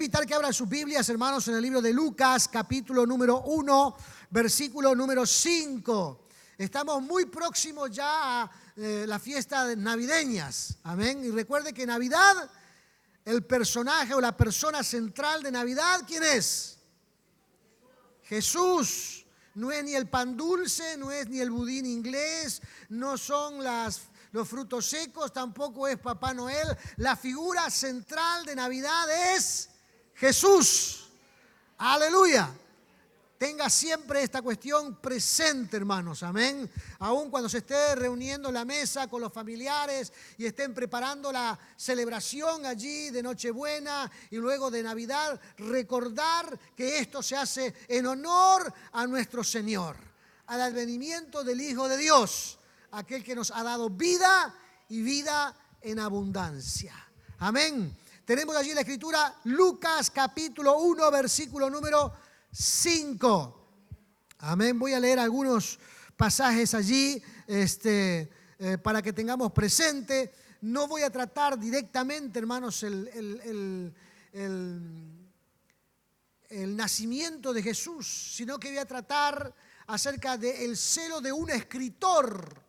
Invitar que abran sus Biblias, hermanos, en el libro de Lucas, capítulo número 1, versículo número 5. Estamos muy próximos ya a la fiesta de navideñas. Amén. Y recuerde que Navidad, el personaje o la persona central de Navidad, ¿quién es? Jesús. No es ni el pan dulce, no es ni el budín inglés, no son los frutos secos, tampoco es Papá Noel. La figura central de Navidad es Jesús. Aleluya. Tenga siempre esta cuestión presente, hermanos. Amén. Aún cuando se esté reuniendo en la mesa con los familiares y estén preparando la celebración allí de Nochebuena y luego de Navidad, recordar que esto se hace en honor a nuestro Señor, al advenimiento del Hijo de Dios, aquel que nos ha dado vida y vida en abundancia. Amén. Tenemos allí la escritura, Lucas capítulo 1, versículo número 5. Amén. Voy a leer algunos pasajes allí para que tengamos presente. No voy a tratar directamente, hermanos, el nacimiento de Jesús, sino que voy a tratar acerca del celo de un escritor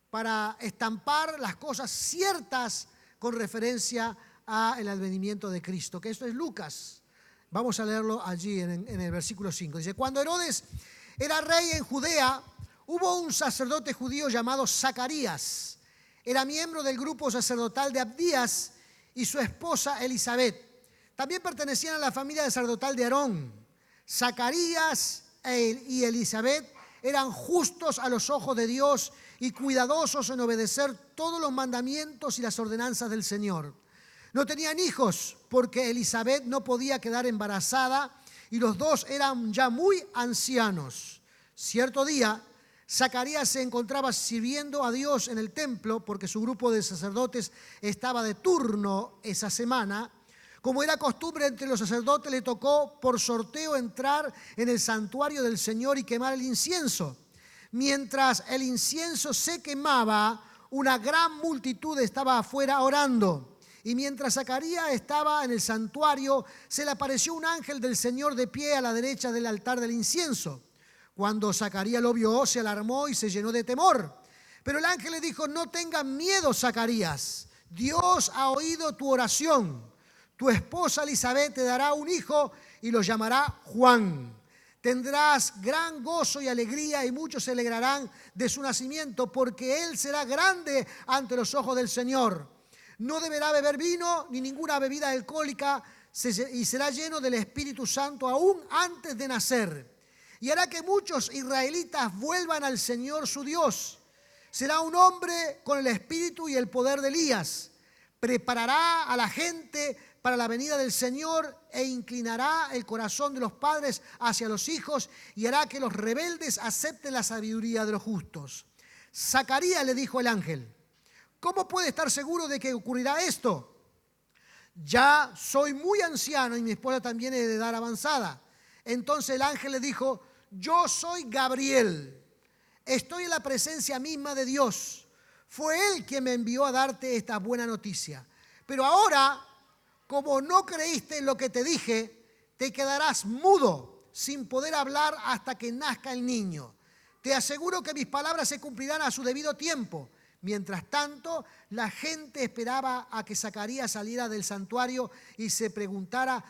para estampar las cosas ciertas con referencia al advenimiento de Cristo, que esto es Lucas. Vamos a leerlo allí en el versículo 5. Dice: cuando Herodes era rey en Judea, hubo un sacerdote judío llamado Zacarías. Era miembro del grupo sacerdotal de Abdías y su esposa Elisabet. También pertenecían a la familia sacerdotal de Aarón. Zacarías y Elisabet eran justos a los ojos de Dios y cuidadosos en obedecer todos los mandamientos y las ordenanzas del Señor. No tenían hijos porque Elisabet no podía quedar embarazada y los dos eran ya muy ancianos. Cierto día, Zacarías se encontraba sirviendo a Dios en el templo porque su grupo de sacerdotes estaba de turno esa semana. Como era costumbre entre los sacerdotes, le tocó por sorteo entrar en el santuario del Señor y quemar el incienso. Mientras el incienso se quemaba, una gran multitud estaba afuera orando. Y mientras Zacarías estaba en el santuario, se le apareció un ángel del Señor de pie a la derecha del altar del incienso. Cuando Zacarías lo vio, se alarmó y se llenó de temor. Pero el ángel le dijo: no tengas miedo, Zacarías. Dios ha oído tu oración. Tu esposa Elisabet te dará un hijo y lo llamará Juan. Tendrás gran gozo y alegría y muchos se alegrarán de su nacimiento porque él será grande ante los ojos del Señor. No deberá beber vino ni ninguna bebida alcohólica y será lleno del Espíritu Santo aún antes de nacer. Y hará que muchos israelitas vuelvan al Señor su Dios. Será un hombre con el espíritu y el poder de Elías. Preparará a la gente para la venida del Señor e inclinará el corazón de los padres hacia los hijos y hará que los rebeldes acepten la sabiduría de los justos. Zacarías le dijo el ángel: ¿cómo puede estar seguro de que ocurrirá esto? Ya soy muy anciano y mi esposa también es de edad avanzada. Entonces el ángel le dijo: yo soy Gabriel. Estoy en la presencia misma de Dios. Fue Él quien me envió a darte esta buena noticia. Pero ahora, como no creíste en lo que te dije, te quedarás mudo, sin poder hablar hasta que nazca el niño. Te aseguro que mis palabras se cumplirán a su debido tiempo. Mientras tanto, la gente esperaba a que Zacarías saliera del santuario y se preguntaban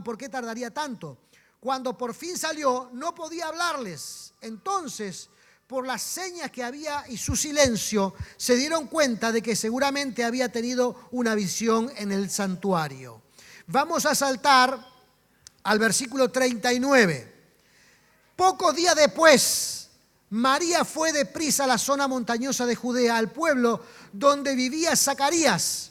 por qué tardaría tanto. Cuando por fin salió, no podía hablarles. Entonces, por las señas que había y su silencio, se dieron cuenta de que seguramente había tenido una visión en el santuario. Vamos a saltar al versículo 39. Pocos días después, María fue deprisa a la zona montañosa de Judea, al pueblo donde vivía Zacarías.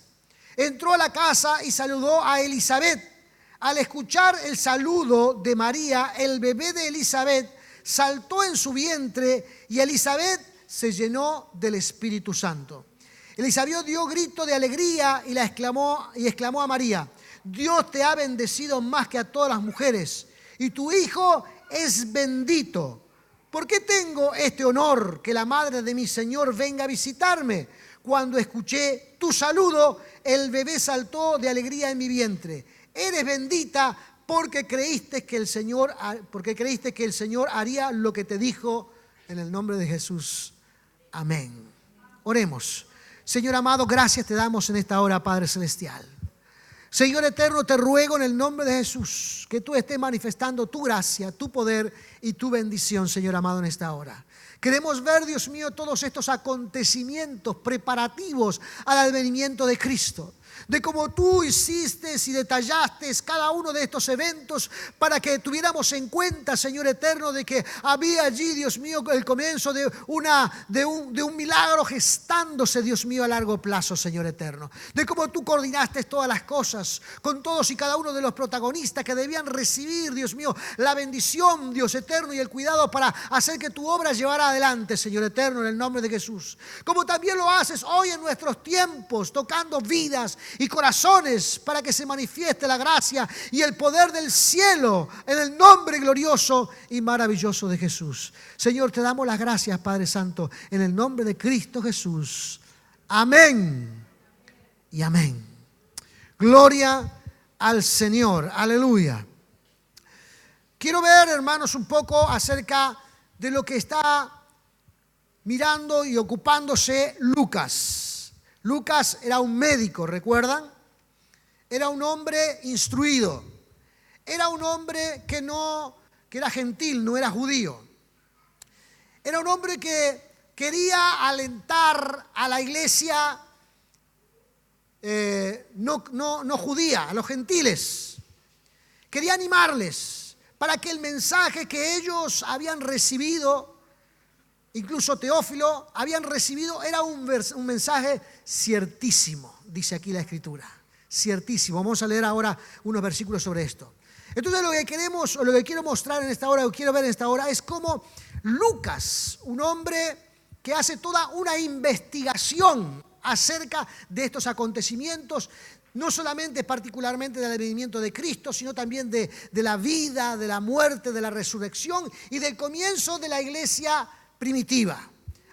Entró a la casa y saludó a Elisabet. Al escuchar el saludo de María, el bebé de Elisabet saltó en su vientre y Elisabet se llenó del Espíritu Santo. Elisabet dio grito de alegría y exclamó a María: Dios te ha bendecido más que a todas las mujeres y tu hijo es bendito. ¿Por qué tengo este honor que la madre de mi Señor venga a visitarme? Cuando escuché tu saludo, el bebé saltó de alegría en mi vientre. Eres bendita porque creíste que el Señor haría lo que te dijo en el nombre de Jesús. Amén. Oremos. Señor amado, gracias te damos en esta hora, Padre Celestial. Señor eterno, te ruego en el nombre de Jesús que tú estés manifestando tu gracia, tu poder y tu bendición, Señor amado, en esta hora. Queremos ver, Dios mío, todos estos acontecimientos preparativos al advenimiento de Cristo. De cómo tú hiciste y detallaste cada uno de estos eventos para que tuviéramos en cuenta, Señor eterno, de que había allí, Dios mío, el comienzo de un milagro gestándose, Dios mío, a largo plazo, Señor eterno. De cómo tú coordinaste todas las cosas con todos y cada uno de los protagonistas que debían recibir, Dios mío, la bendición, Dios eterno, y el cuidado para hacer que tu obra llevara adelante, Señor eterno, en el nombre de Jesús. Como también lo haces hoy en nuestros tiempos, tocando vidas y corazones para que se manifieste la gracia y el poder del cielo en el nombre glorioso y maravilloso de Jesús. Señor, te damos las gracias, Padre Santo, en el nombre de Cristo Jesús. Amén y amén. Gloria al Señor. Aleluya. Quiero ver, hermanos, un poco acerca de lo que está mirando y ocupándose Lucas. Lucas era un médico, ¿recuerdan? Era un hombre instruido. Era un hombre que era gentil, no era judío. Era un hombre que quería alentar a la iglesia no judía, a los gentiles. Quería animarles para que el mensaje que ellos habían recibido, incluso Teófilo, habían recibido, era un mensaje ciertísimo, dice aquí la Escritura. Ciertísimo. Vamos a leer ahora unos versículos sobre esto. Entonces lo que quiero mostrar en esta hora, o quiero ver en esta hora, es cómo Lucas, un hombre que hace toda una investigación acerca de estos acontecimientos, no solamente particularmente del advenimiento de Cristo, sino también de la vida, de la muerte, de la resurrección y del comienzo de la iglesia primitiva.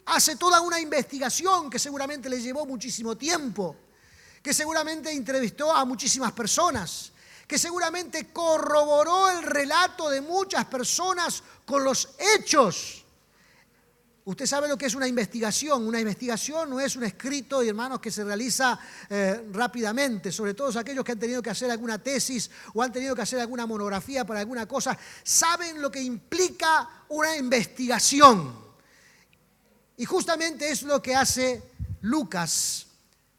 Hace toda una investigación que seguramente le llevó muchísimo tiempo, que seguramente entrevistó a muchísimas personas, que seguramente corroboró el relato de muchas personas con los hechos. Usted sabe lo que es una investigación. Una investigación no es un escrito, hermanos, que se realiza rápidamente. Sobre todo aquellos que han tenido que hacer alguna tesis o han tenido que hacer alguna monografía para alguna cosa, saben lo que implica una investigación. Y justamente es lo que hace Lucas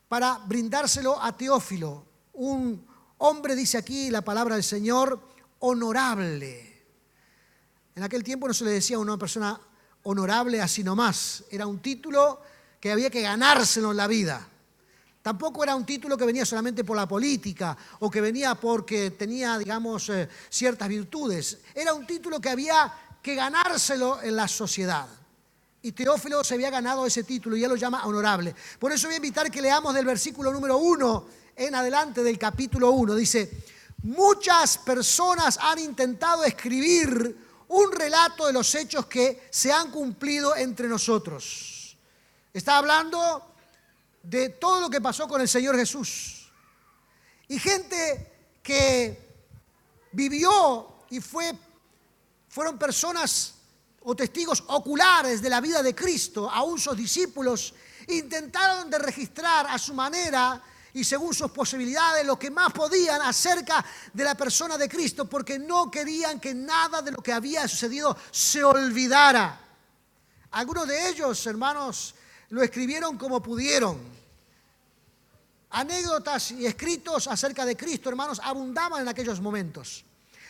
para brindárselo a Teófilo, un hombre, dice aquí la palabra del Señor, honorable. En aquel tiempo no se le decía a una persona honorable así nomás, era un título que había que ganárselo en la vida. Tampoco era un título que venía solamente por la política o que venía porque tenía, digamos, ciertas virtudes. Era un título que había que ganárselo en la sociedad. Y Teófilo se había ganado ese título y él lo llama honorable. Por eso voy a invitar que leamos del versículo número 1 en adelante del capítulo 1. Dice: muchas personas han intentado escribir un relato de los hechos que se han cumplido entre nosotros. Está hablando de todo lo que pasó con el Señor Jesús. Y gente que vivió y fueron personas o testigos oculares de la vida de Cristo, aún sus discípulos, intentaron de registrar a su manera y según sus posibilidades lo que más podían acerca de la persona de Cristo, porque no querían que nada de lo que había sucedido se olvidara. Algunos de ellos, hermanos, lo escribieron como pudieron. Anécdotas y escritos acerca de Cristo, hermanos, abundaban en aquellos momentos.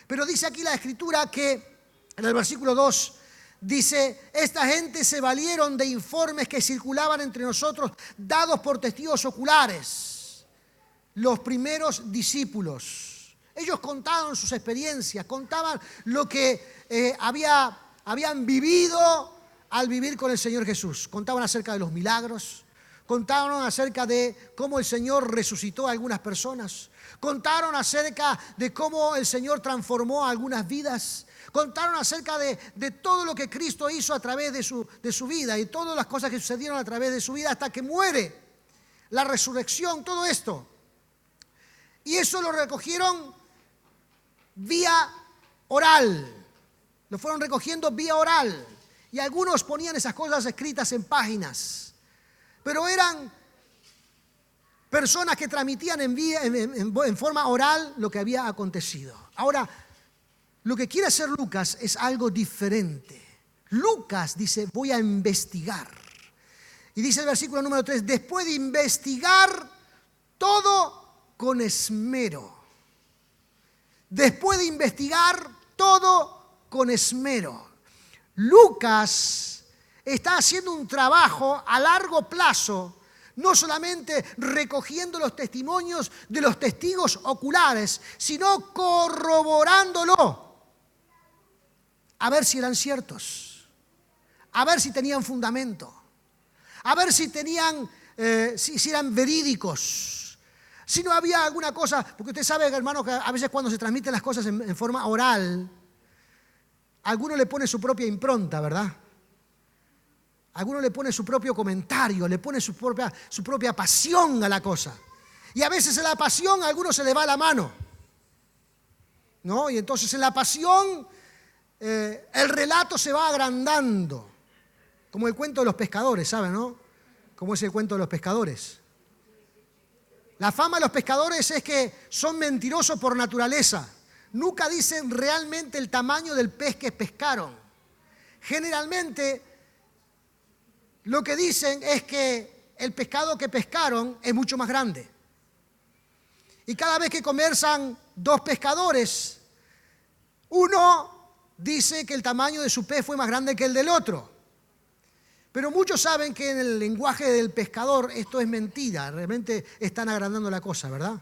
Pero dice aquí la Escritura que en el versículo 2 dice: esta gente se valieron de informes que circulaban entre nosotros, dados por testigos oculares. Los primeros discípulos. Ellos contaban sus experiencias, contaban lo que habían vivido al vivir con el Señor Jesús. Contaban acerca de los milagros, contaron acerca de cómo el Señor resucitó a algunas personas, contaron acerca de cómo el Señor transformó a algunas vidas, contaron acerca de todo lo que Cristo hizo a través de su vida y todas las cosas que sucedieron a través de su vida hasta que muere, la resurrección, todo esto. Y eso lo recogieron vía oral. Lo fueron recogiendo vía oral. Y algunos ponían esas cosas escritas en páginas. Pero eran personas que transmitían en forma oral lo que había acontecido. Ahora, lo que quiere hacer Lucas es algo diferente. Lucas dice, voy a investigar. Y dice el versículo número 3, después de investigar todo con esmero. Después de investigar todo con esmero. Lucas está haciendo un trabajo a largo plazo, no solamente recogiendo los testimonios de los testigos oculares, sino corroborándolo, a ver si eran ciertos, a ver si tenían fundamento, a ver si tenían, si eran verídicos, si no había alguna cosa, porque usted sabe, hermano, que a veces cuando se transmiten las cosas en forma oral, alguno le pone su propia impronta, ¿verdad? Alguno le pone su propio comentario, le pone su propia pasión a la cosa. Y a veces en la pasión a alguno se le va la mano, ¿no? Y entonces en la pasión el relato se va agrandando. Como el cuento de los pescadores, ¿saben, no? ¿Cómo es el cuento de los pescadores? La fama de los pescadores es que son mentirosos por naturaleza. Nunca dicen realmente el tamaño del pez que pescaron. Generalmente lo que dicen es que el pescado que pescaron es mucho más grande. Y cada vez que conversan dos pescadores, uno dice que el tamaño de su pez fue más grande que el del otro. Pero muchos saben que en el lenguaje del pescador esto es mentira. Realmente están agrandando la cosa, ¿verdad?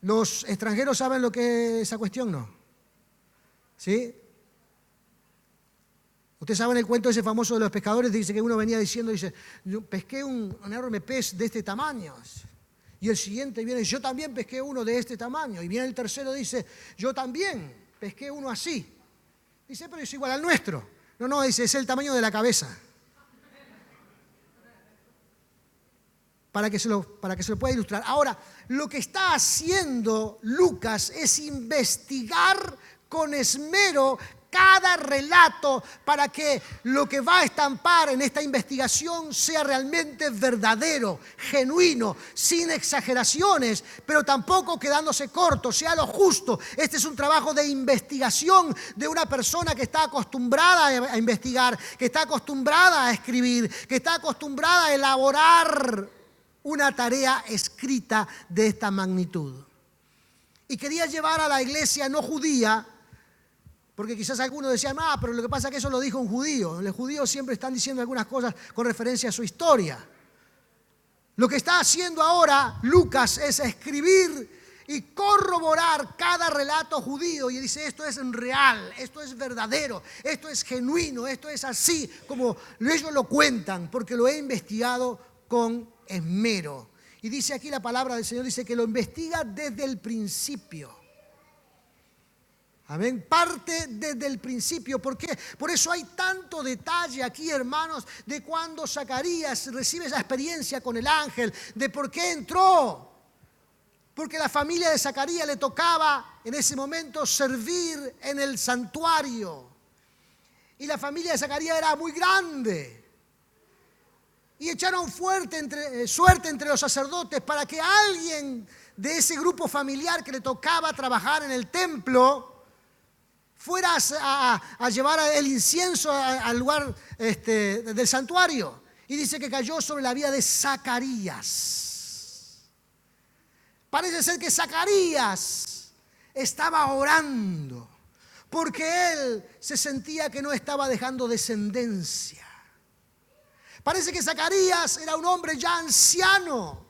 ¿Los extranjeros saben lo que es esa cuestión? ¿No? ¿Sí? Ustedes saben el cuento ese famoso de los pescadores, dice que uno venía diciendo, dice, yo pesqué un enorme pez de este tamaño. Y el siguiente viene, yo también pesqué uno de este tamaño. Y viene el tercero y dice, yo también pesqué uno así. Dice, pero es igual al nuestro. No, dice, es el tamaño de la cabeza. Para que se lo pueda ilustrar. Ahora, lo que está haciendo Lucas es investigar con esmero cada relato para que lo que va a estampar en esta investigación sea realmente verdadero, genuino, sin exageraciones, pero tampoco quedándose corto, sea lo justo. Este es un trabajo de investigación de una persona que está acostumbrada a investigar, que está acostumbrada a escribir, que está acostumbrada a elaborar una tarea escrita de esta magnitud. Y quería llevar a la iglesia no judía, porque quizás algunos decían, pero lo que pasa es que eso lo dijo un judío. Los judíos siempre están diciendo algunas cosas con referencia a su historia. Lo que está haciendo ahora Lucas es escribir y corroborar cada relato judío. Y dice, esto es real, esto es verdadero, esto es genuino, esto es así como ellos lo cuentan, porque lo he investigado con esmero. Y dice aquí la palabra del Señor, dice que lo investiga desde el principio. Amén. Parte desde el principio. ¿Por qué? Por eso hay tanto detalle aquí, hermanos, de cuando Zacarías recibe esa experiencia con el ángel, de por qué entró. Porque la familia de Zacarías le tocaba en ese momento servir en el santuario. Y la familia de Zacarías era muy grande. Y echaron suerte entre los sacerdotes para que alguien de ese grupo familiar que le tocaba trabajar en el templo fuera a llevar el incienso al lugar del santuario. Y dice que cayó sobre la vida de Zacarías. Parece ser que Zacarías estaba orando porque él se sentía que no estaba dejando descendencia. Parece que Zacarías era un hombre ya anciano,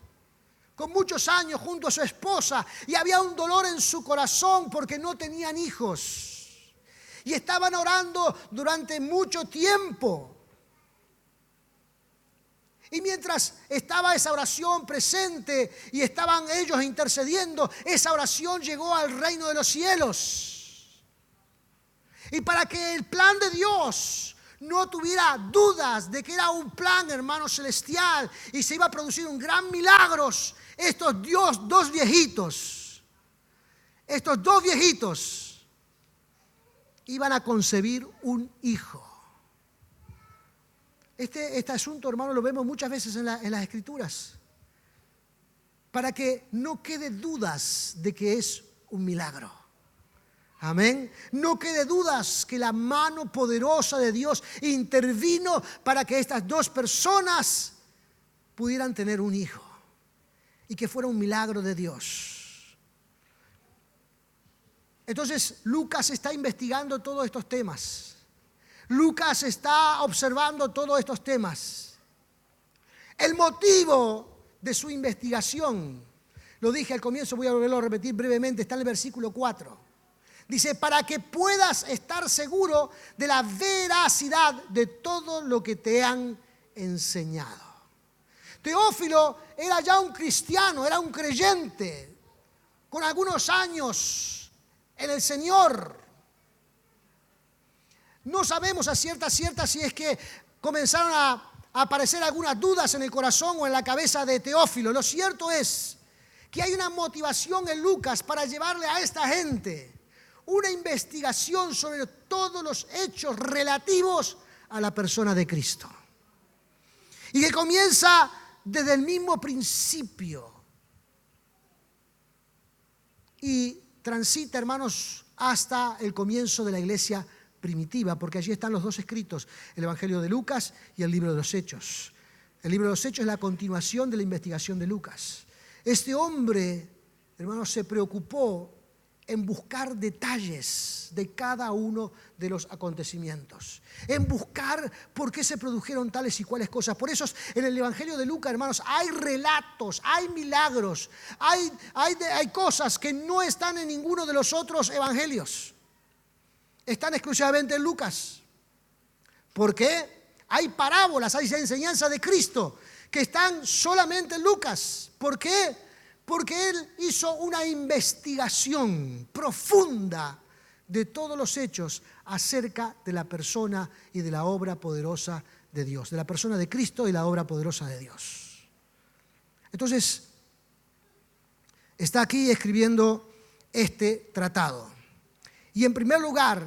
con muchos años junto a su esposa, y había un dolor en su corazón porque no tenían hijos. Y estaban orando durante mucho tiempo. Y mientras estaba esa oración presente y estaban ellos intercediendo, esa oración llegó al reino de los cielos. Y para que el plan de Dios no tuviera dudas de que era un plan, hermano, celestial, y se iba a producir un gran milagro, estos dos viejitos estos dos viejitos iban a concebir un hijo. Este asunto, hermano, lo vemos muchas veces en las Escrituras, para que no quede dudas de que es un milagro. Amén. No quede dudas que la mano poderosa de Dios intervino para que estas dos personas pudieran tener un hijo y que fuera un milagro de Dios. Entonces, Lucas está investigando todos estos temas. Lucas está observando todos estos temas. El motivo de su investigación, lo dije al comienzo, voy a volverlo a repetir brevemente, está en el versículo 4. Dice, para que puedas estar seguro de la veracidad de todo lo que te han enseñado. Teófilo era ya un cristiano, era un creyente, con algunos años en el Señor. No sabemos a cierta si es que comenzaron a aparecer algunas dudas en el corazón o en la cabeza de Teófilo. Lo cierto es que hay una motivación en Lucas para llevarle a esta gente una investigación sobre todos los hechos relativos a la persona de Cristo. Y que comienza desde el mismo principio y transita, hermanos, hasta el comienzo de la iglesia primitiva, porque allí están los dos escritos, el Evangelio de Lucas y el libro de los Hechos. El libro de los Hechos es la continuación de la investigación de Lucas. Este hombre, hermanos, se preocupó en buscar detalles de cada uno de los acontecimientos, en buscar por qué se produjeron tales y cuales cosas. Por eso en el Evangelio de Lucas, hermanos, hay relatos, hay milagros, hay cosas que no están en ninguno de los otros evangelios. Están exclusivamente en Lucas. ¿Por qué? Hay parábolas, hay enseñanza de Cristo que están solamente en Lucas. ¿Por qué? Porque él hizo una investigación profunda de todos los hechos acerca de la persona y de la obra poderosa de Dios, de la persona de Cristo y la obra poderosa de Dios. Entonces, está aquí escribiendo este tratado. Y en primer lugar,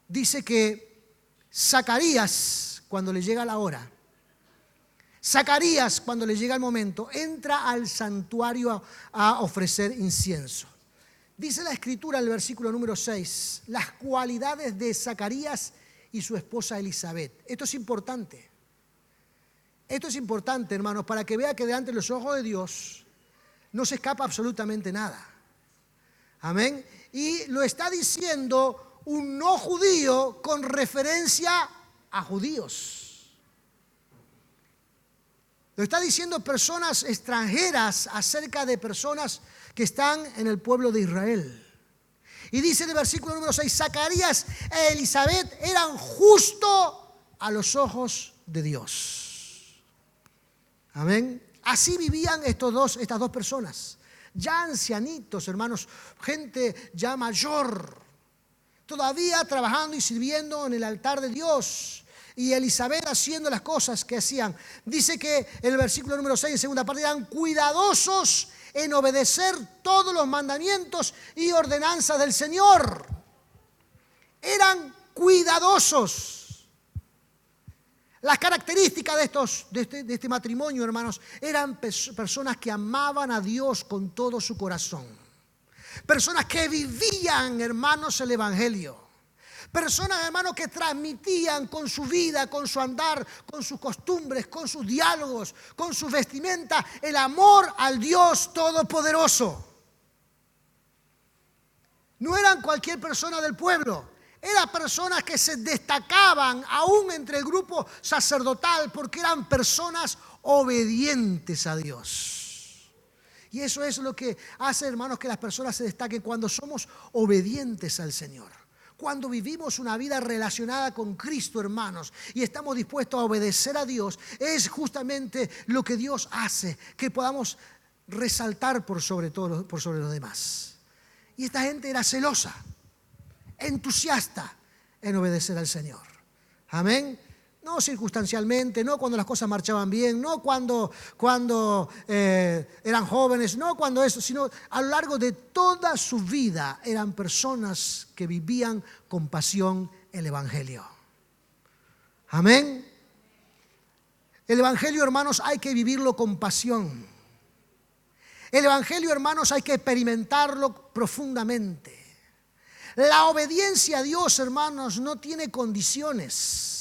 dice que Zacarías, cuando le llega la hora, Zacarías, cuando le llega el momento, entra al santuario a ofrecer incienso. Dice la Escritura en el versículo número 6, las cualidades de Zacarías y su esposa Elizabeth. Esto es importante. Esto es importante, hermanos, para que vea que delante de los ojos de Dios no se escapa absolutamente nada. Amén. Y lo está diciendo un no judío con referencia a judíos. Lo está diciendo personas extranjeras acerca de personas que están en el pueblo de Israel. Y dice en el versículo número 6, Zacarías e Elizabeth eran justos a los ojos de Dios. Amén. Así vivían estas dos personas, ya ancianitos, hermanos, gente ya mayor, todavía trabajando y sirviendo en el altar de Dios. Y Elizabeth haciendo las cosas que hacían. Dice que en el versículo número 6, en segunda parte, eran cuidadosos en obedecer todos los mandamientos y ordenanzas del Señor. Eran cuidadosos. Las características de este matrimonio, hermanos, eran personas que amaban a Dios con todo su corazón. Personas que vivían, hermanos, el Evangelio. Personas, hermanos, que transmitían con su vida, con su andar, con sus costumbres, con sus diálogos, con su vestimenta, el amor al Dios Todopoderoso. No eran cualquier persona del pueblo, eran personas que se destacaban aún entre el grupo sacerdotal porque eran personas obedientes a Dios. Y eso es lo que hace, hermanos, que las personas se destaquen cuando somos obedientes al Señor. Cuando vivimos una vida relacionada con Cristo, hermanos, y estamos dispuestos a obedecer a Dios, es justamente lo que Dios hace, que podamos resaltar por sobre los demás. Y esta gente era celosa, entusiasta en obedecer al Señor. Amén. No circunstancialmente, no cuando las cosas marchaban bien, no cuando eran jóvenes, no cuando eso, sino a lo largo de toda su vida eran personas que vivían con pasión el Evangelio. Amén. El Evangelio, hermanos, hay que vivirlo con pasión. El Evangelio, hermanos, hay que experimentarlo profundamente. La obediencia a Dios, hermanos, no tiene condiciones.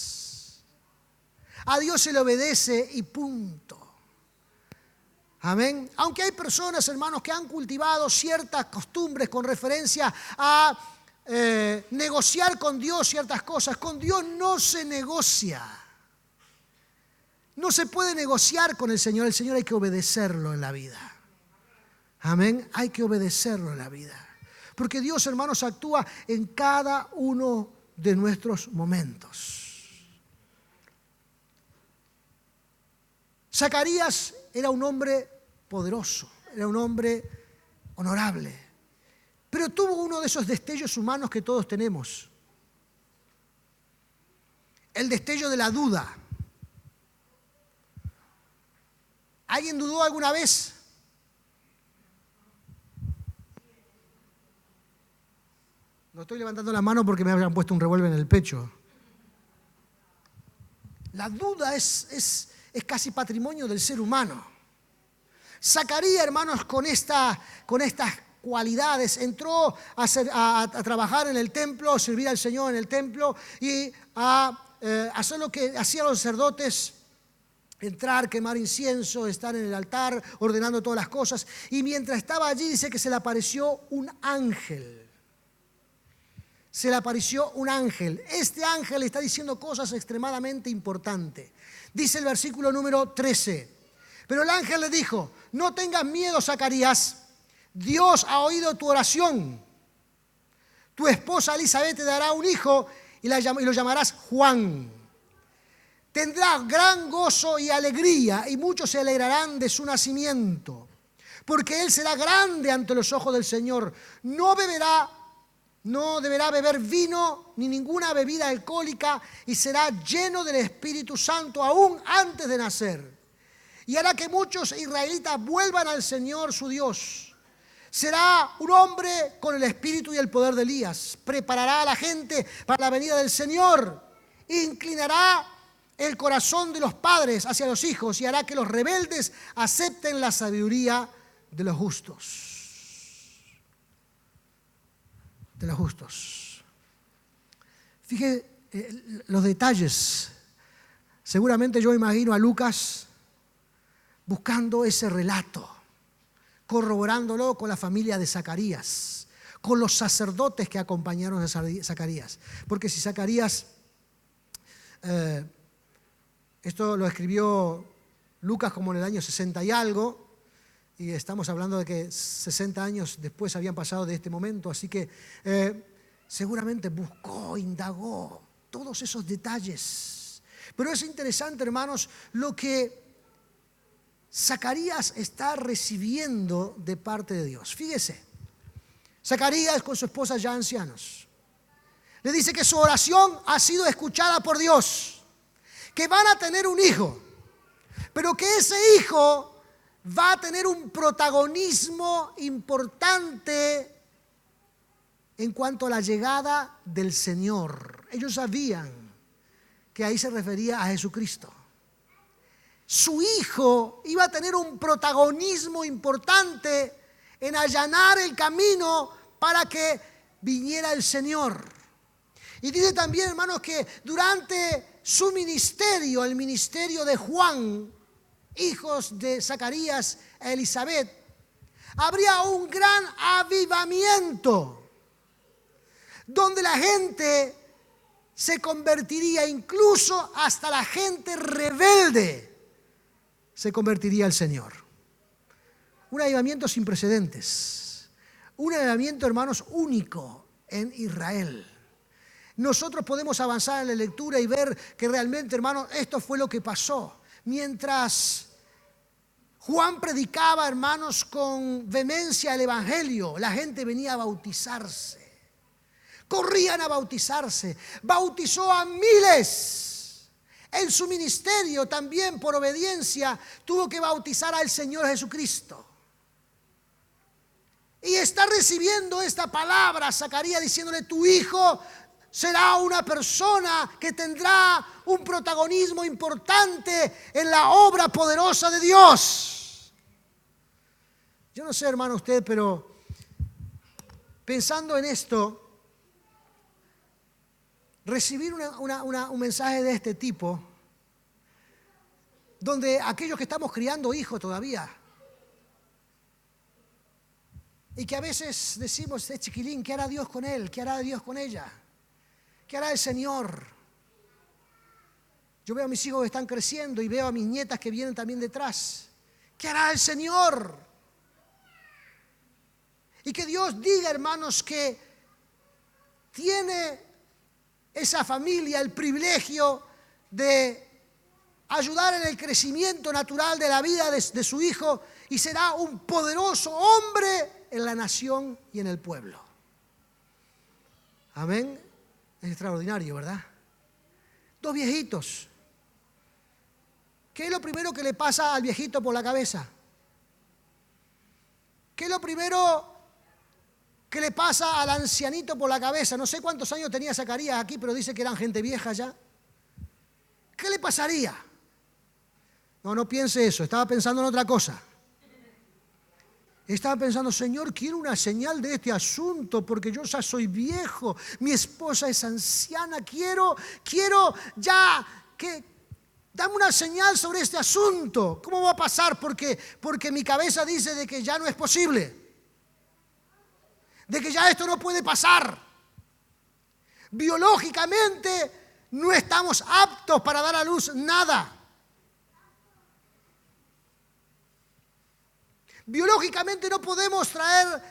A Dios se le obedece y punto. Amén. Aunque hay personas, hermanos, que han cultivado ciertas costumbres con referencia a negociar con Dios ciertas cosas. Con Dios no se negocia. No se puede negociar con el Señor. El Señor hay que obedecerlo en la vida. Amén. Hay que obedecerlo en la vida. Porque Dios, hermanos, actúa en cada uno de nuestros momentos. Zacarías era un hombre poderoso, era un hombre honorable, pero tuvo uno de esos destellos humanos que todos tenemos. El destello de la duda. ¿Alguien dudó alguna vez? No estoy levantando la mano porque me habían puesto un revólver en el pecho. La duda es casi patrimonio del ser humano. Zacarías, hermanos, con estas cualidades entró a trabajar en el templo, a servir al Señor en el templo y a hacer lo que hacían los sacerdotes: entrar, quemar incienso, estar en el altar, ordenando todas las cosas. Y mientras estaba allí, dice que se le apareció un ángel. Se le apareció un ángel. Este ángel está diciendo cosas extremadamente importantes. Dice el versículo número 13. Pero el ángel le dijo: no tengas miedo, Zacarías. Dios ha oído tu oración. Tu esposa Elizabeth te dará un hijo y lo llamarás Juan. Tendrá gran gozo y alegría, y muchos se alegrarán de su nacimiento, porque él será grande ante los ojos del Señor. No deberá beber vino ni ninguna bebida alcohólica, y será lleno del Espíritu Santo aún antes de nacer. Y hará que muchos israelitas vuelvan al Señor su Dios. Será un hombre con el espíritu y el poder de Elías. Preparará a la gente para la venida del Señor. Inclinará el corazón de los padres hacia los hijos y hará que los rebeldes acepten la sabiduría de los justos. De los justos. Fíjate los detalles. Seguramente yo imagino a Lucas buscando ese relato, corroborándolo con la familia de Zacarías, con los sacerdotes que acompañaron a Zacarías. Porque si Zacarías, esto lo escribió Lucas como en el año 60 y algo, y estamos hablando de que 60 años después habían pasado de este momento, así que seguramente buscó, indagó todos esos detalles. Pero es interesante, hermanos, lo que Zacarías está recibiendo de parte de Dios. Fíjese, Zacarías con su esposa ya ancianos, le dice que su oración ha sido escuchada por Dios, que van a tener un hijo, pero que ese hijo va a tener un protagonismo importante en cuanto a la llegada del Señor. Ellos sabían que ahí se refería a Jesucristo. Su hijo iba a tener un protagonismo importante en allanar el camino para que viniera el Señor. Y dice también, hermanos, que durante su ministerio, el ministerio de Juan, hijos de Zacarías e Elizabeth, habría un gran avivamiento donde la gente se convertiría, incluso hasta la gente rebelde se convertiría al Señor. Un avivamiento sin precedentes, un avivamiento, hermanos, único en Israel. Nosotros podemos avanzar en la lectura y ver que realmente, hermanos, esto fue lo que pasó. Mientras Juan predicaba, hermanos, con vehemencia el Evangelio, la gente venía a bautizarse. Corrían a bautizarse. Bautizó a miles. En su ministerio también, por obediencia, tuvo que bautizar al Señor Jesucristo. Y está recibiendo esta palabra Zacarías diciéndole: tu hijo será una persona que tendrá un protagonismo importante en la obra poderosa de Dios. Yo no sé, hermano, usted, pero pensando en esto, recibir un mensaje de este tipo, donde aquellos que estamos criando hijos todavía, y que a veces decimos: este chiquilín, ¿qué hará Dios con él? ¿Qué hará Dios con ella? ¿Qué hará el Señor? Yo veo a mis hijos que están creciendo y veo a mis nietas que vienen también detrás. ¿Qué hará el Señor? Y que Dios diga, hermanos, que tiene esa familia el privilegio de ayudar en el crecimiento natural de la vida de su hijo, y será un poderoso hombre en la nación y en el pueblo. Amén. Es extraordinario, ¿verdad? Dos viejitos. ¿Qué es lo primero que le pasa al viejito por la cabeza? ¿Qué es lo primero que le pasa al ancianito por la cabeza? No sé cuántos años tenía Zacarías aquí, pero dice que eran gente vieja ya. ¿Qué le pasaría? No piense eso, estaba pensando en otra cosa. Estaba pensando: Señor, quiero una señal de este asunto, porque yo ya soy viejo, mi esposa es anciana, quiero ya que dame una señal sobre este asunto. ¿Cómo va a pasar? Porque mi cabeza dice de que ya no es posible, de que ya esto no puede pasar. Biológicamente no estamos aptos para dar a luz nada. Biológicamente no podemos traer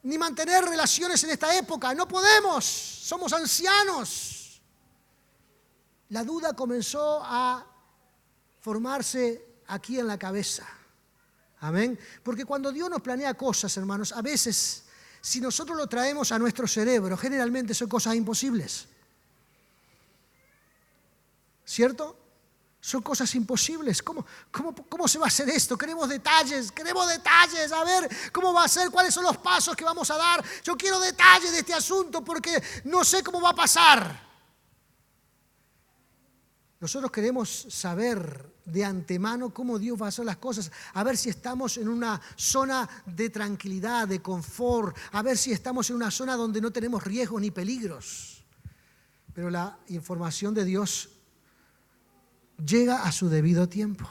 ni mantener relaciones en esta época. No podemos. Somos ancianos. La duda comenzó a formarse aquí en la cabeza. Amén. Porque cuando Dios nos planea cosas, hermanos, a veces, si nosotros lo traemos a nuestro cerebro, generalmente son cosas imposibles. ¿Cierto? Son cosas imposibles. ¿Cómo se va a hacer esto? Queremos detalles. A ver, ¿cómo va a ser? ¿Cuáles son los pasos que vamos a dar? Yo quiero detalles de este asunto porque no sé cómo va a pasar. Nosotros queremos saber de antemano cómo Dios va a hacer las cosas, a ver si estamos en una zona de tranquilidad, de confort, a ver si estamos en una zona donde no tenemos riesgos ni peligros. Pero la información de Dios llega a su debido tiempo.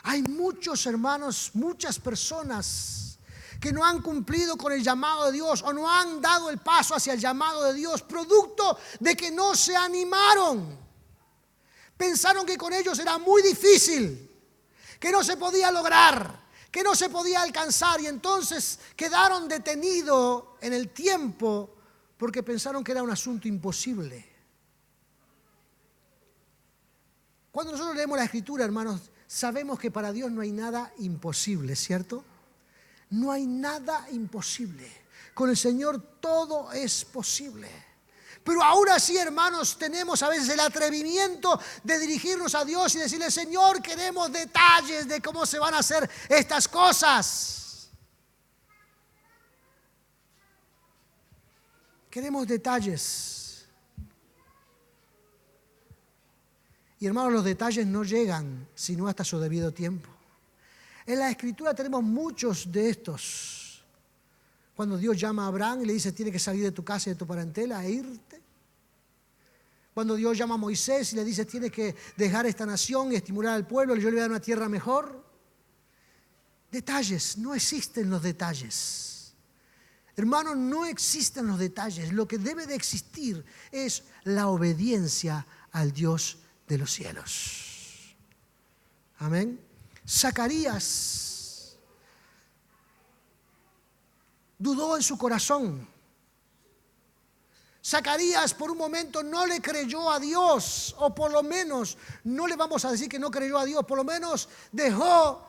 Hay muchos hermanos, muchas personas que no han cumplido con el llamado de Dios o no han dado el paso hacia el llamado de Dios, producto de que no se animaron. Pensaron que con ellos era muy difícil, que no se podía lograr, que no se podía alcanzar, y entonces quedaron detenidos en el tiempo porque pensaron que era un asunto imposible. Cuando nosotros leemos la Escritura, hermanos, sabemos que para Dios no hay nada imposible, ¿cierto? No hay nada imposible. Con el Señor todo es posible. Pero aún así, hermanos, tenemos a veces el atrevimiento de dirigirnos a Dios y decirle: Señor, queremos detalles de cómo se van a hacer estas cosas. Queremos detalles. Y hermanos, los detalles no llegan sino hasta su debido tiempo. En la Escritura tenemos muchos de estos. Cuando Dios llama a Abraham y le dice: tienes que salir de tu casa y de tu parentela e irte. Cuando Dios llama a Moisés y le dice: tienes que dejar esta nación y estimular al pueblo, yo le voy a dar una tierra mejor. Detalles, no existen los detalles. Hermanos, no existen los detalles. Lo que debe de existir es la obediencia al Dios de los cielos. Amén. Zacarías dudó en su corazón. Zacarías por un momento no le creyó a Dios, o por lo menos, no le vamos a decir que no creyó a Dios, por lo menos dejó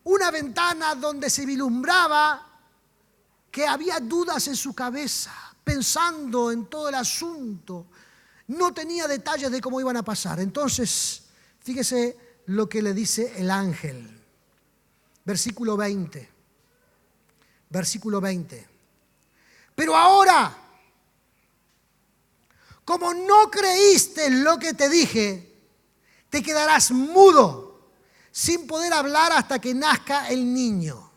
una ventana donde se vislumbraba que había dudas en su cabeza, pensando en todo el asunto No tenía detalles de cómo iban a pasar. Entonces, fíjese lo que le dice el ángel. Versículo 20. Versículo 20. Pero ahora, como no creíste en lo que te dije, te quedarás mudo, sin poder hablar hasta que nazca el niño.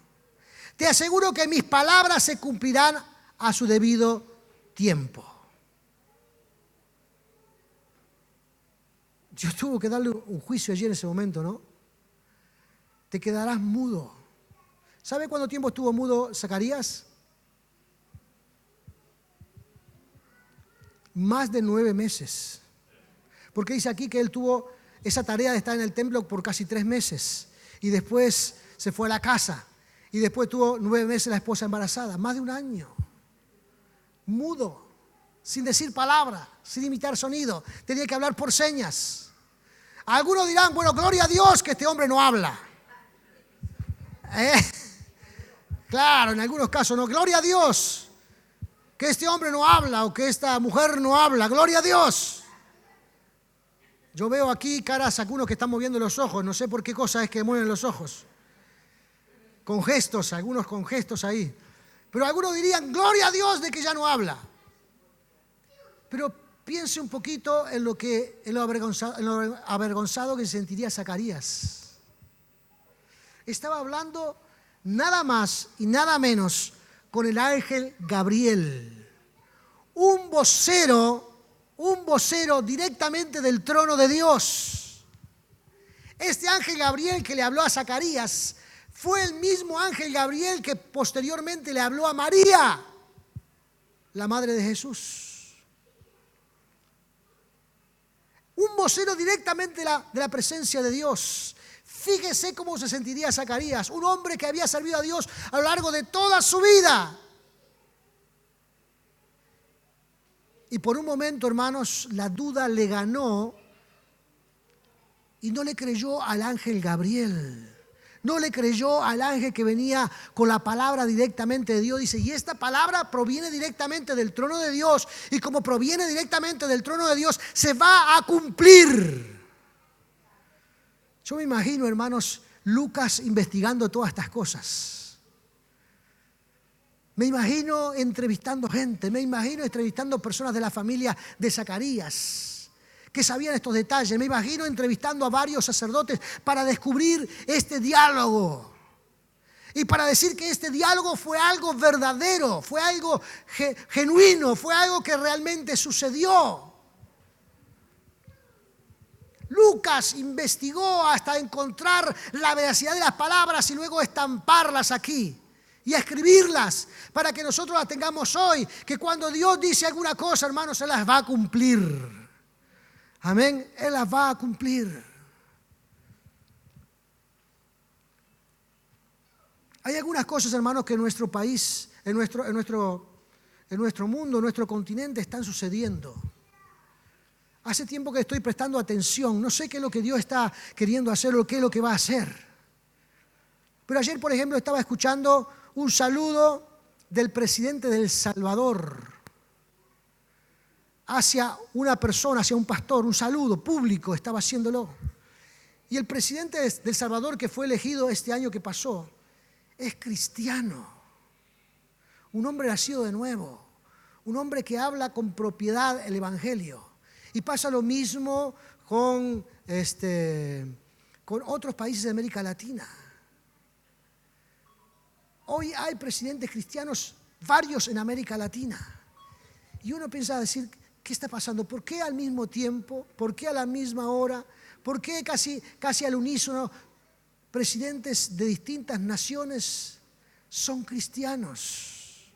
Te aseguro que mis palabras se cumplirán a su debido tiempo. Yo tuve que darle un juicio allí en ese momento, ¿no? Te quedarás mudo. ¿Sabe cuánto tiempo estuvo mudo Zacarías? Más de 9 meses. Porque dice aquí que él tuvo esa tarea de estar en el templo por casi 3 meses. Y después se fue a la casa. Y después tuvo 9 meses la esposa embarazada. Más de un año. Mudo. Sin decir palabra. Sin imitar sonido. Tenía que hablar por señas. Algunos dirán, bueno, gloria a Dios que este hombre no habla. Claro, en algunos casos no. Gloria a Dios que este hombre no habla o que esta mujer no habla. Gloria a Dios. Yo veo aquí caras, algunos que están moviendo los ojos. No sé por qué cosa es que mueven los ojos. Con gestos, algunos con gestos ahí. Pero algunos dirían, gloria a Dios de que ya no habla. Pero piense un poquito en lo avergonzado que se sentiría Zacarías. Estaba hablando nada más y nada menos con el ángel Gabriel, un vocero directamente del trono de Dios. Este ángel Gabriel que le habló a Zacarías fue el mismo ángel Gabriel que posteriormente le habló a María, la madre de Jesús. Un vocero directamente de la presencia de Dios. Fíjese cómo se sentiría Zacarías, un hombre que había servido a Dios a lo largo de toda su vida. Y por un momento, hermanos, la duda le ganó y no le creyó al ángel Gabriel. No le creyó al ángel que venía con la palabra directamente de Dios. Dice, y esta palabra proviene directamente del trono de Dios. Y como proviene directamente del trono de Dios, se va a cumplir. Yo me imagino, hermanos, Lucas investigando todas estas cosas. Me imagino entrevistando gente, me imagino entrevistando personas de la familia de Zacarías que sabían estos detalles. Me imagino entrevistando a varios sacerdotes para descubrir este diálogo. Y para decir que este diálogo fue algo verdadero, fue algo genuino, fue algo que realmente sucedió. Lucas investigó hasta encontrar la veracidad de las palabras y luego estamparlas aquí y escribirlas para que nosotros las tengamos hoy. Que cuando Dios dice alguna cosa, hermanos, Él las va a cumplir. Amén, Él las va a cumplir. Hay algunas cosas, hermanos, que en nuestro país, en nuestro mundo, en nuestro continente están sucediendo. Hace tiempo que estoy prestando atención. No sé qué es lo que Dios está queriendo hacer o qué es lo que va a hacer. Pero ayer, por ejemplo, estaba escuchando un saludo del presidente de El Salvador hacia una persona, hacia un pastor, un saludo público, estaba haciéndolo. Y el presidente de El Salvador, que fue elegido este año que pasó, es cristiano. Un hombre nacido de nuevo. Un hombre que habla con propiedad el evangelio. Y pasa lo mismo con otros países de América Latina. Hoy hay presidentes cristianos, varios en América Latina. Y uno piensa decir, ¿qué está pasando? ¿Por qué al mismo tiempo? ¿Por qué a la misma hora? ¿Por qué casi al unísono presidentes de distintas naciones son cristianos?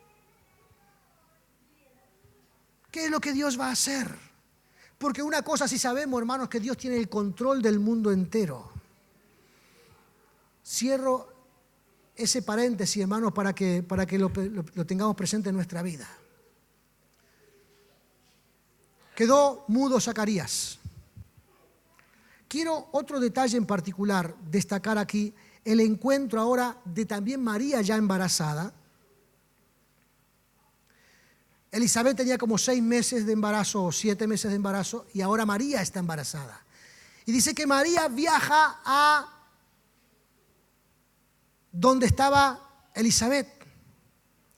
¿Qué es lo que Dios va a hacer? Porque una cosa sí sabemos, hermanos, que Dios tiene el control del mundo entero. Cierro ese paréntesis, hermanos, para que lo tengamos presente en nuestra vida. Quedó mudo Zacarías. Quiero otro detalle en particular destacar aquí, el encuentro ahora de también María ya embarazada. Elizabeth tenía como 6 meses de embarazo o 7 meses de embarazo y ahora María está embarazada. Y dice que María viaja a donde estaba Elizabeth.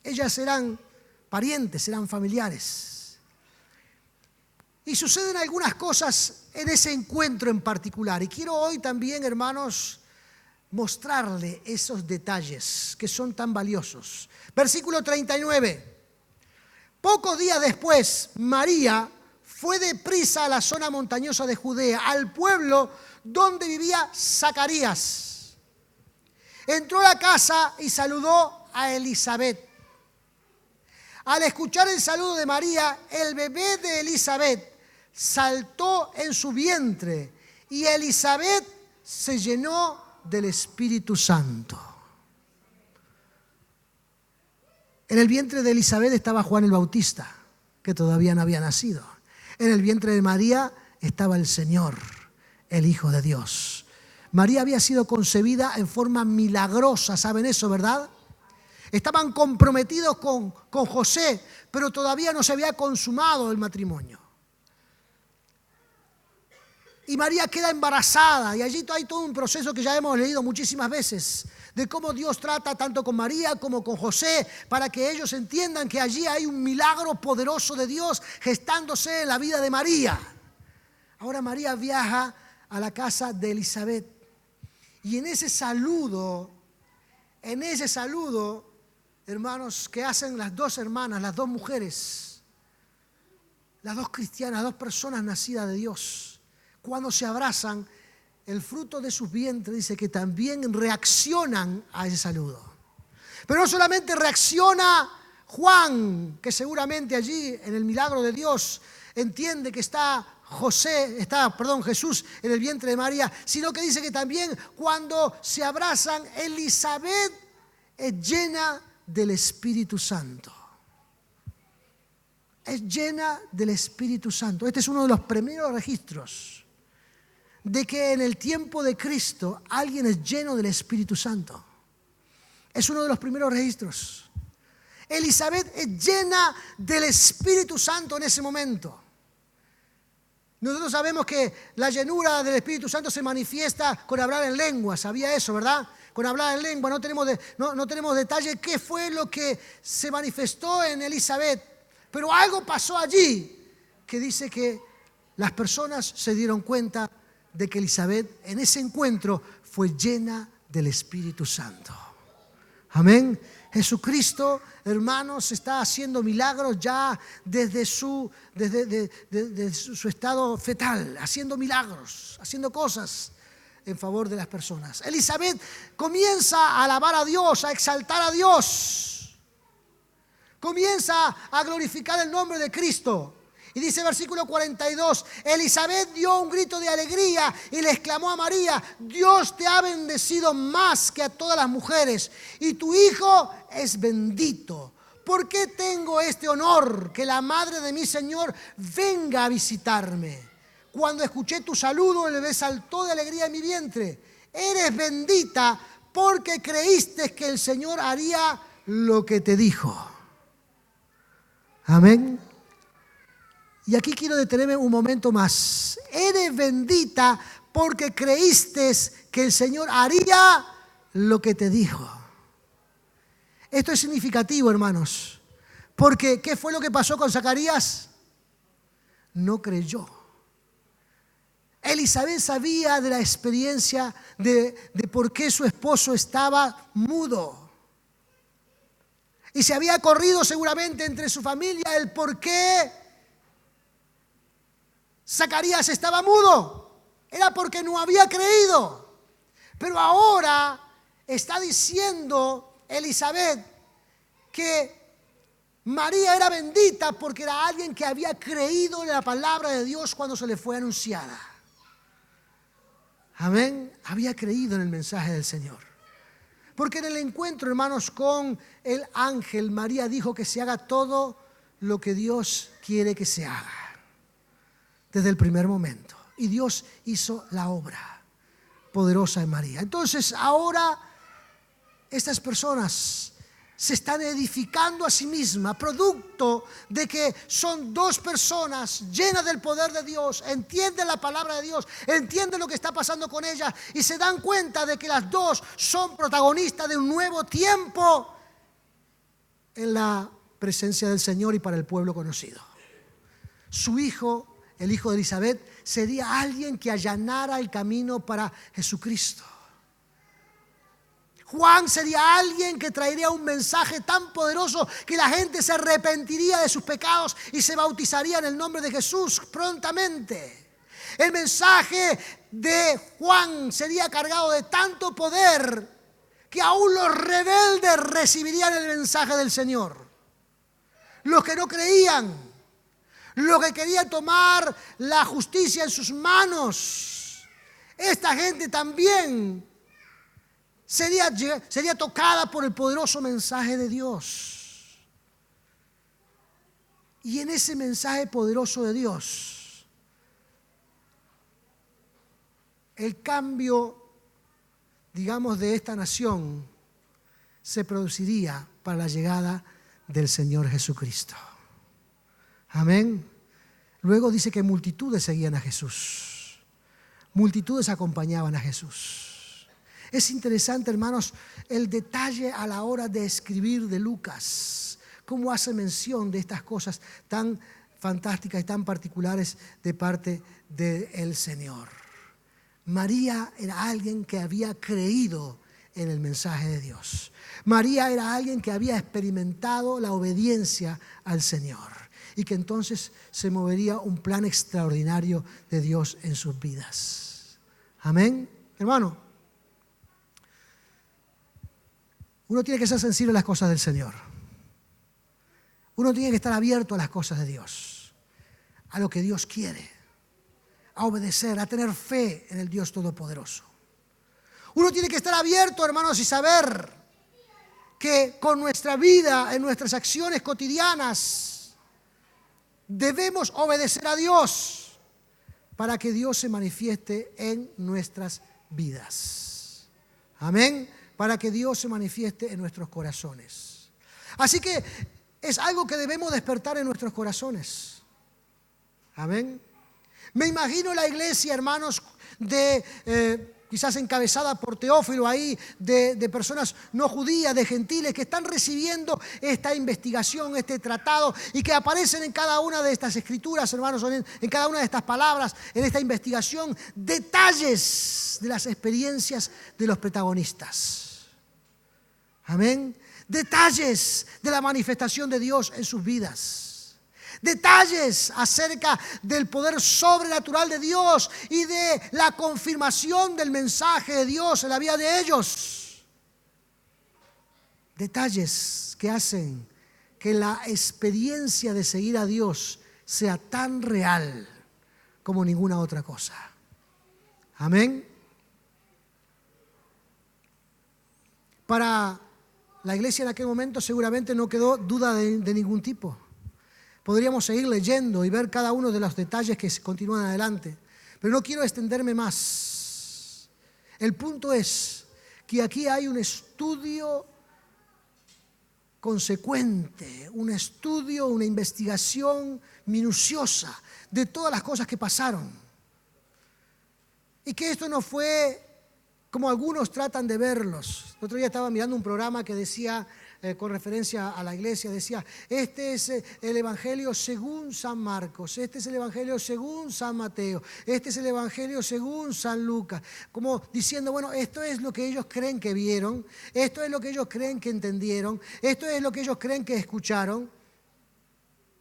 Ellas eran parientes, eran familiares. Y suceden algunas cosas en ese encuentro en particular. Y quiero hoy también, hermanos, mostrarle esos detalles que son tan valiosos. Versículo 39. Pocos días después, María fue deprisa a la zona montañosa de Judea, al pueblo donde vivía Zacarías. Entró a la casa y saludó a Elizabeth. Al escuchar el saludo de María, el bebé de Elizabeth saltó en su vientre y Elizabeth se llenó del Espíritu Santo. En el vientre de Elizabeth estaba Juan el Bautista, que todavía no había nacido. En el vientre de María estaba el Señor, el Hijo de Dios. María había sido concebida en forma milagrosa, ¿saben eso, verdad? Estaban comprometidos con José, pero todavía no se había consumado el matrimonio. Y María queda embarazada y allí hay todo un proceso que ya hemos leído muchísimas veces de cómo Dios trata tanto con María como con José para que ellos entiendan que allí hay un milagro poderoso de Dios gestándose en la vida de María. Ahora María viaja a la casa de Elizabeth y en ese saludo, hermanos, que hacen las dos hermanas, las dos mujeres, las dos cristianas, las dos personas nacidas de Dios, cuando se abrazan, el fruto de sus vientres dice que también reaccionan a ese saludo. Pero no solamente reacciona Juan, que seguramente allí en el milagro de Dios entiende que está Jesús en el vientre de María, sino que dice que también cuando se abrazan, Elizabeth es llena del Espíritu Santo. Es llena del Espíritu Santo. Este es uno de los primeros registros de que en el tiempo de Cristo alguien es lleno del Espíritu Santo. Es uno de los primeros registros. Elizabeth es llena del Espíritu Santo en ese momento. Nosotros sabemos que la llenura del Espíritu Santo se manifiesta con hablar en lengua. ¿Sabía eso, verdad? Con hablar en lengua. No tenemos detalle qué fue lo que se manifestó en Elizabeth. Pero algo pasó allí que dice que las personas se dieron cuenta de que Elizabeth en ese encuentro fue llena del Espíritu Santo. Amén. Jesucristo, hermanos, está haciendo milagros ya desde su estado fetal, haciendo milagros, haciendo cosas en favor de las personas. Elizabeth comienza a alabar a Dios, a exaltar a Dios. Comienza a glorificar el nombre de Cristo. Y dice versículo 42, Elizabeth dio un grito de alegría y le exclamó a María, Dios te ha bendecido más que a todas las mujeres y tu hijo es bendito. ¿Por qué tengo este honor que la madre de mi Señor venga a visitarme? Cuando escuché tu saludo, el bebé saltó de alegría en mi vientre. Eres bendita porque creíste que el Señor haría lo que te dijo. Amén. Y aquí quiero detenerme un momento más. Eres bendita porque creíste que el Señor haría lo que te dijo. Esto es significativo, hermanos. Porque ¿qué fue lo que pasó con Zacarías? No creyó. Elizabeth sabía de la experiencia de por qué su esposo estaba mudo. Y se había corrido seguramente entre su familia el por qué Zacarías estaba mudo. Era porque no había creído. Pero ahora está diciendo Elizabeth que María era bendita porque era alguien que había creído en la palabra de Dios cuando se le fue anunciada. Amén. Había creído en el mensaje del Señor. Porque en el encuentro, hermanos, con el ángel, María dijo que se haga todo lo que Dios quiere que se haga. Desde el primer momento. Y Dios hizo la obra poderosa en María. Entonces ahora estas personas se están edificando a sí mismas, producto de que son dos personas llenas del poder de Dios, entienden la palabra de Dios, entienden lo que está pasando con ellas y se dan cuenta de que las dos son protagonistas de un nuevo tiempo en la presencia del Señor y para el pueblo conocido. Su hijo, el hijo de Elizabeth, sería alguien que allanara el camino para Jesucristo. Juan sería alguien que traería un mensaje tan poderoso que la gente se arrepentiría de sus pecados y se bautizaría en el nombre de Jesús prontamente. El mensaje de Juan sería cargado de tanto poder que aún los rebeldes recibirían el mensaje del Señor. Los que no creían, los que querían tomar la justicia en sus manos, esta gente también sería tocada por el poderoso mensaje de Dios. Y en ese mensaje poderoso de Dios, el cambio, digamos, de esta nación se produciría para la llegada del Señor Jesucristo. Amén. Luego dice que multitudes seguían a Jesús. Multitudes acompañaban a Jesús. Es interesante, hermanos, el detalle a la hora de escribir de Lucas, cómo hace mención de estas cosas tan fantásticas y tan particulares de parte del Señor. María era alguien que había creído en el mensaje de Dios. María era alguien que había experimentado la obediencia al Señor y que entonces se movería un plan extraordinario de Dios en sus vidas. Amén, hermano. Uno tiene que ser sensible a las cosas del Señor. Uno tiene que estar abierto a las cosas de Dios, a lo que Dios quiere, a obedecer, a tener fe en el Dios Todopoderoso. Uno tiene que estar abierto, hermanos, y saber que con nuestra vida, en nuestras acciones cotidianas, debemos obedecer a Dios para que Dios se manifieste en nuestras vidas. Amén. Para que Dios se manifieste en nuestros corazones. Así que es algo que debemos despertar en nuestros corazones. Amén. Me imagino la iglesia, hermanos, quizás encabezada por Teófilo ahí, de personas no judías, de gentiles, que están recibiendo esta investigación, este tratado, y que aparecen en cada una de estas escrituras, hermanos, en cada una de estas palabras, en esta investigación, detalles de las experiencias de los protagonistas. Amén. Detalles de la manifestación de Dios en sus vidas. Detalles acerca del poder sobrenatural de Dios y de la confirmación del mensaje de Dios en la vida de ellos. Detalles que hacen que la experiencia de seguir a Dios sea tan real como ninguna otra cosa. Amén. Para la iglesia en aquel momento seguramente no quedó duda de ningún tipo. Podríamos seguir leyendo y ver cada uno de los detalles que continúan adelante, pero no quiero extenderme más. El punto es que aquí hay un estudio consecuente, un estudio, una investigación minuciosa de todas las cosas que pasaron. Y que esto no fue como algunos tratan de verlos. El otro día estaba mirando un programa que decía, con referencia a la iglesia, decía, este es el Evangelio según San Marcos, este es el Evangelio según San Mateo, este es el Evangelio según San Lucas. Como diciendo, bueno, esto es lo que ellos creen que vieron, esto es lo que ellos creen que entendieron, esto es lo que ellos creen que escucharon.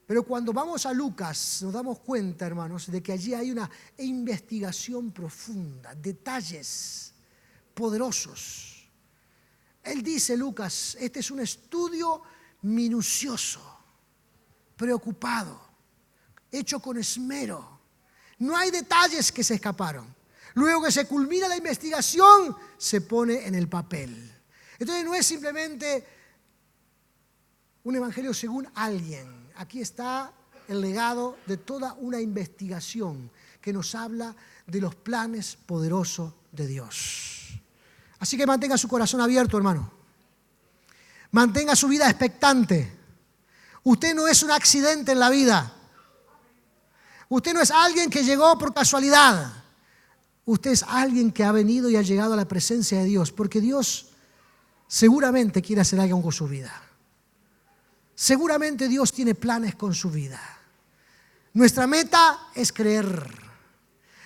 Pero cuando vamos a Lucas nos damos cuenta, hermanos, de que allí hay una investigación profunda, detalles poderosos. Él dice, Lucas, este es un estudio minucioso, preocupado, hecho con esmero. No hay detalles que se escaparon. Luego que se culmina la investigación, se pone en el papel. Entonces no es simplemente un evangelio según alguien. Aquí está el legado de toda una investigación que nos habla de los planes poderosos de Dios. Así que mantenga su corazón abierto, hermano. Mantenga su vida expectante. Usted no es un accidente en la vida. Usted no es alguien que llegó por casualidad. Usted es alguien que ha venido y ha llegado a la presencia de Dios, porque Dios seguramente quiere hacer algo con su vida. Seguramente Dios tiene planes con su vida. Nuestra meta es creer.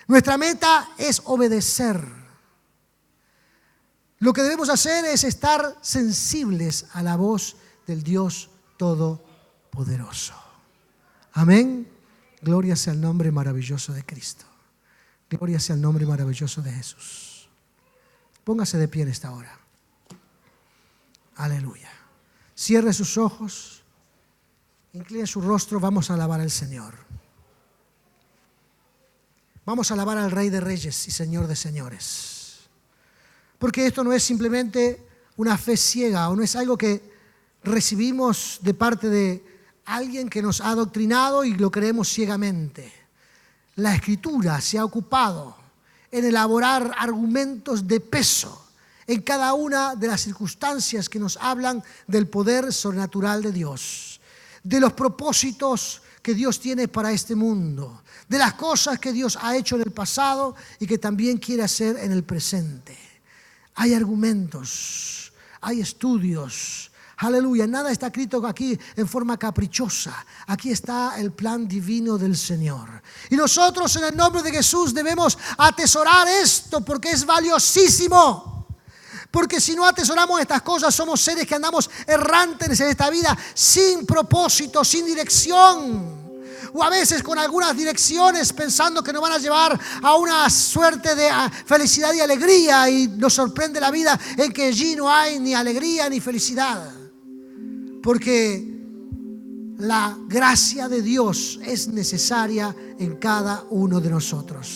Nuestra meta es obedecer. Lo que debemos hacer es estar sensibles a la voz del Dios Todopoderoso. Amén. Gloria sea el nombre maravilloso de Cristo. Gloria sea el nombre maravilloso de Jesús. Póngase de pie en esta hora. Aleluya. Cierre sus ojos. Incline su rostro. Vamos a alabar al Señor. Vamos a alabar al Rey de Reyes y Señor de Señores. Porque esto no es simplemente una fe ciega o no es algo que recibimos de parte de alguien que nos ha adoctrinado y lo creemos ciegamente. La Escritura se ha ocupado en elaborar argumentos de peso en cada una de las circunstancias que nos hablan del poder sobrenatural de Dios, de los propósitos que Dios tiene para este mundo, de las cosas que Dios ha hecho en el pasado y que también quiere hacer en el presente. Hay argumentos, hay estudios. Aleluya, nada está escrito aquí en forma caprichosa. Aquí está el plan divino del Señor. Y nosotros en el nombre de Jesús debemos atesorar esto porque es valiosísimo. Porque si no atesoramos estas cosas, somos seres que andamos errantes en esta vida sin propósito, sin dirección. O a veces con algunas direcciones pensando que nos van a llevar a una suerte de felicidad y alegría. Y nos sorprende la vida en que allí no hay ni alegría ni felicidad. Porque la gracia de Dios es necesaria en cada uno de nosotros.